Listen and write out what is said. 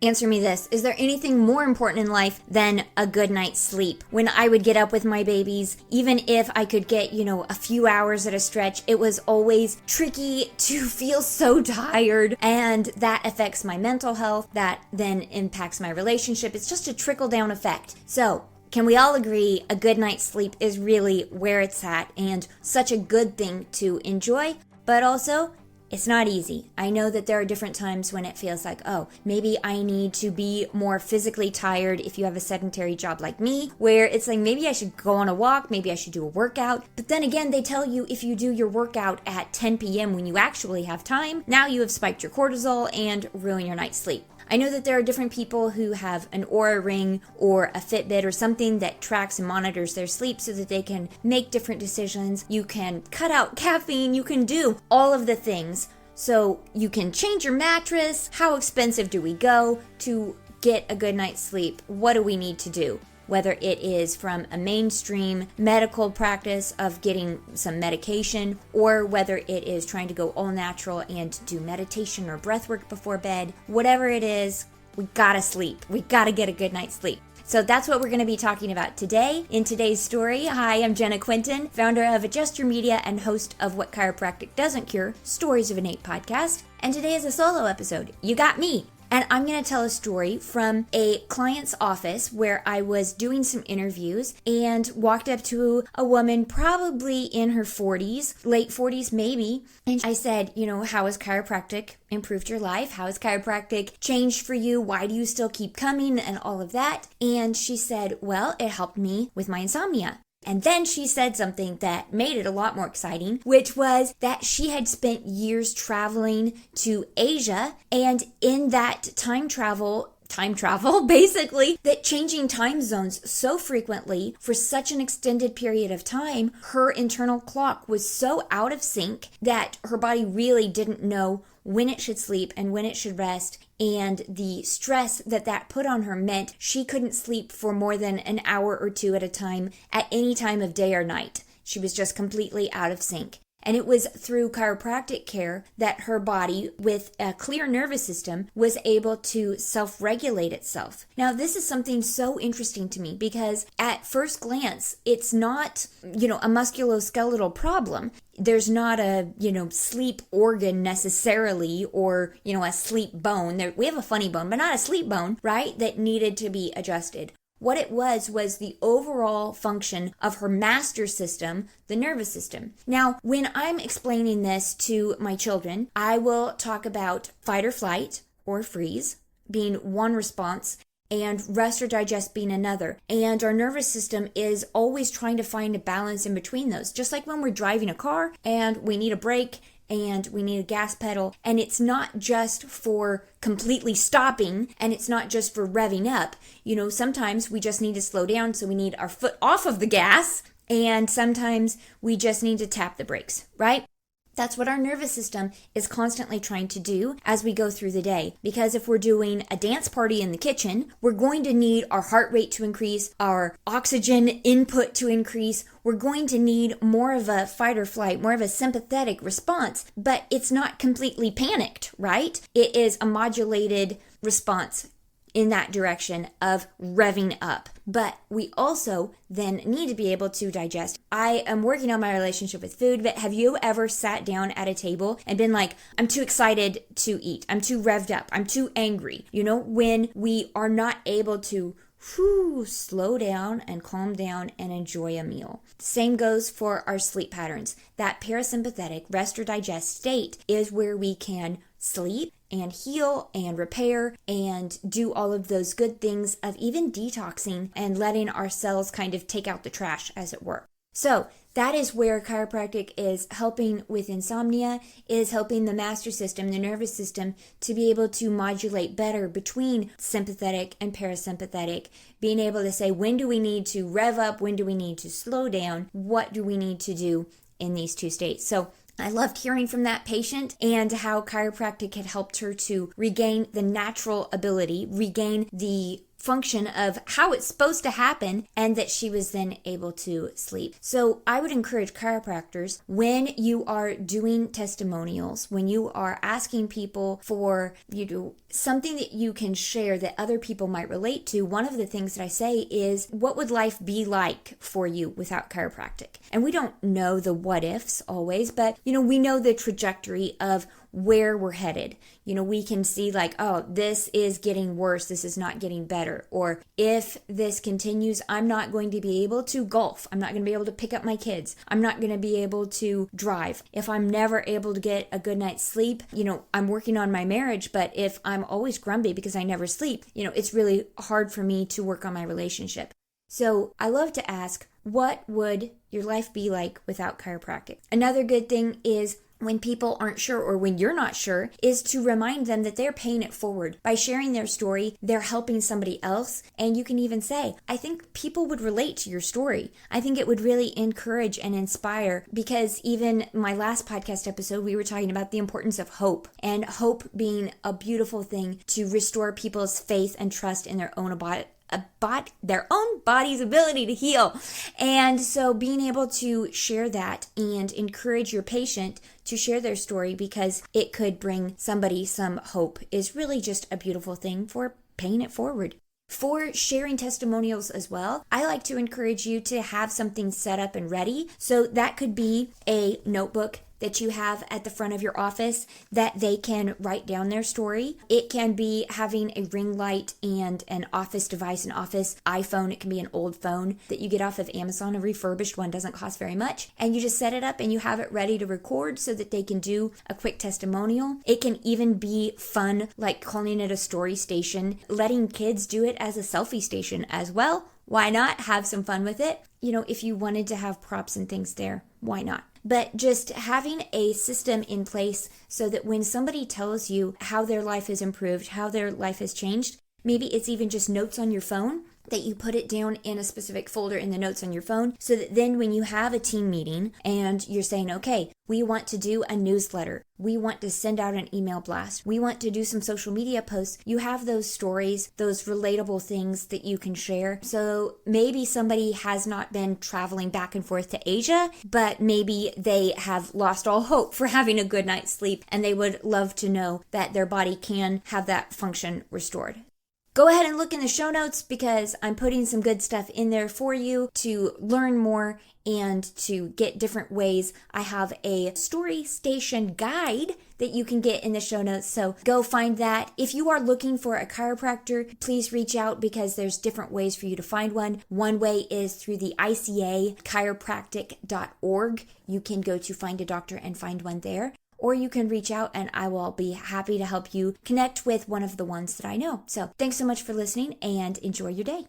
Answer me this. Is there anything more important in life than a good night's sleep? When I would get up with my babies, even if I could get, a few hours at a stretch, it was always tricky to feel so tired, and that affects my mental health. That then impacts my relationship. It's just a trickle-down effect. So, can we all agree a good night's sleep is really where it's at and such a good thing to enjoy, but also it's not easy. I know that there are different times when it feels like, oh, maybe I need to be more physically tired if you have a sedentary job like me, where it's like maybe I should go on a walk, maybe I should do a workout. But then again, they tell you if you do your workout at 10 p.m. when you actually have time, now you have spiked your cortisol and ruined your night's sleep. I know that there are different people who have an Oura Ring or a Fitbit or something that tracks and monitors their sleep so that they can make different decisions. You can cut out caffeine, you can do all of the things. So you can change your mattress. How expensive do we go to get a good night's sleep? What do we need to do? Whether it is from a mainstream medical practice of getting some medication, or whether it is trying to go all natural and do meditation or breath work before bed, whatever it is, we gotta sleep. We gotta get a good night's sleep. So that's what we're going to be talking about today in today's story. Hi, I'm Jenna Quentin, founder of Adjust Your Media and host of What Chiropractic Doesn't Cure, Stories of an Ape podcast. And today is a solo episode. You got me. And I'm going to tell a story from a client's office where I was doing some interviews and walked up to a woman probably in her 40s, late 40s maybe. And I said, how has chiropractic improved your life? How has chiropractic changed for you? Why do you still keep coming? And all of that. And she said, well, it helped me with my insomnia. And then she said something that made it a lot more exciting, which was that she had spent years traveling to Asia, and in that time travel, basically, that changing time zones so frequently for such an extended period of time, her internal clock was so out of sync that her body really didn't know when it should sleep and when it should rest, and the stress that put on her meant she couldn't sleep for more than an hour or two at a time at any time of day or night. She was just completely out of sync. And it was through chiropractic care that her body, with a clear nervous system, was able to self-regulate itself. Now, this is something so interesting to me because at first glance, it's not, a musculoskeletal problem. There's not a, sleep organ necessarily, or, a sleep bone. We have a funny bone, but not a sleep bone, right? That needed to be adjusted. What it was the overall function of her master system, the nervous system. Now, when I'm explaining this to my children, I will talk about fight or flight or freeze being one response, and rest or digest being another. And our nervous system is always trying to find a balance in between those. Just like when we're driving a car and we need a brake and we need a gas pedal, and it's not just for completely stopping, and it's not just for revving up. Sometimes we just need to slow down, so we need our foot off of the gas, and sometimes we just need to tap the brakes, right? That's what our nervous system is constantly trying to do as we go through the day. Because if we're doing a dance party in the kitchen, we're going to need our heart rate to increase, our oxygen input to increase. We're going to need more of a fight or flight, more of a sympathetic response. But it's not completely panicked, right? It is a modulated response in that direction of revving up. But we also then need to be able to digest. I am working on my relationship with food, but have you ever sat down at a table and been like, I'm too excited to eat. I'm too revved up. I'm too angry. When we are not able to slow down and calm down and enjoy a meal. Same goes for our sleep patterns. That parasympathetic rest or digest state is where we can sleep and heal and repair and do all of those good things of even detoxing and letting our cells kind of take out the trash, as it were. So that is where chiropractic is helping with insomnia, is helping the master system, the nervous system, to be able to modulate better between sympathetic and parasympathetic, being able to say, when do we need to rev up? When do we need to slow down? What do we need to do in these two states? So I loved hearing from that patient and how chiropractic had helped her to regain the natural ability, regain the function of how it's supposed to happen, and that she was then able to sleep. So I would encourage chiropractors, when you are doing testimonials, when you are asking people for something that you can share that other people might relate to, one of the things that I say is, what would life be like for you without chiropractic? And we don't know the what ifs always, but we know the trajectory of where we're headed. We can see like, oh, this is getting worse, this is not getting better. Or if this continues, I'm not going to be able to golf. I'm not going to be able to pick up my kids. I'm not going to be able to drive. If I'm never able to get a good night's sleep, I'm working on my marriage, but if I'm always grumpy because I never sleep, it's really hard for me to work on my relationship. So I love to ask, what would your life be like without chiropractic? Another good thing is, when people aren't sure, or when you're not sure, is to remind them that they're paying it forward. By sharing their story, they're helping somebody else. And you can even say, I think people would relate to your story. I think it would really encourage and inspire, because even my last podcast episode, we were talking about the importance of hope, and hope being a beautiful thing to restore people's faith and trust in their own their own body's ability to heal. And so being able to share that and encourage your patient to share their story, because it could bring somebody some hope, is really just a beautiful thing for paying it forward. For sharing testimonials as well, I like to encourage you to have something set up and ready. So that could be a notebook that you have at the front of your office that they can write down their story. It can be having a ring light and an office device, an office iPhone. It can be an old phone that you get off of Amazon. A refurbished one doesn't cost very much. And you just set it up and you have it ready to record so that they can do a quick testimonial. It can even be fun, like calling it a story station, letting kids do it as a selfie station as well. Why not? Have some fun with it. If you wanted to have props and things there, why not? But just having a system in place so that when somebody tells you how their life has improved, how their life has changed, maybe it's even just notes on your phone, that you put it down in a specific folder in the notes on your phone, so that then when you have a team meeting and you're saying, okay, we want to do a newsletter, we want to send out an email blast, we want to do some social media posts, you have those stories, those relatable things that you can share. So maybe somebody has not been traveling back and forth to Asia, but maybe they have lost all hope for having a good night's sleep, and they would love to know that their body can have that function restored. Go ahead and look in the show notes, because I'm putting some good stuff in there for you to learn more and to get different ways. I have a story station guide that you can get in the show notes, so go find that. If you are looking for a chiropractor, please reach out, because there's different ways for you to find one. One way is through the ICA, chiropractic.org. You can go to Find a Doctor and find one there. Or you can reach out and I will be happy to help you connect with one of the ones that I know. So thanks so much for listening and enjoy your day.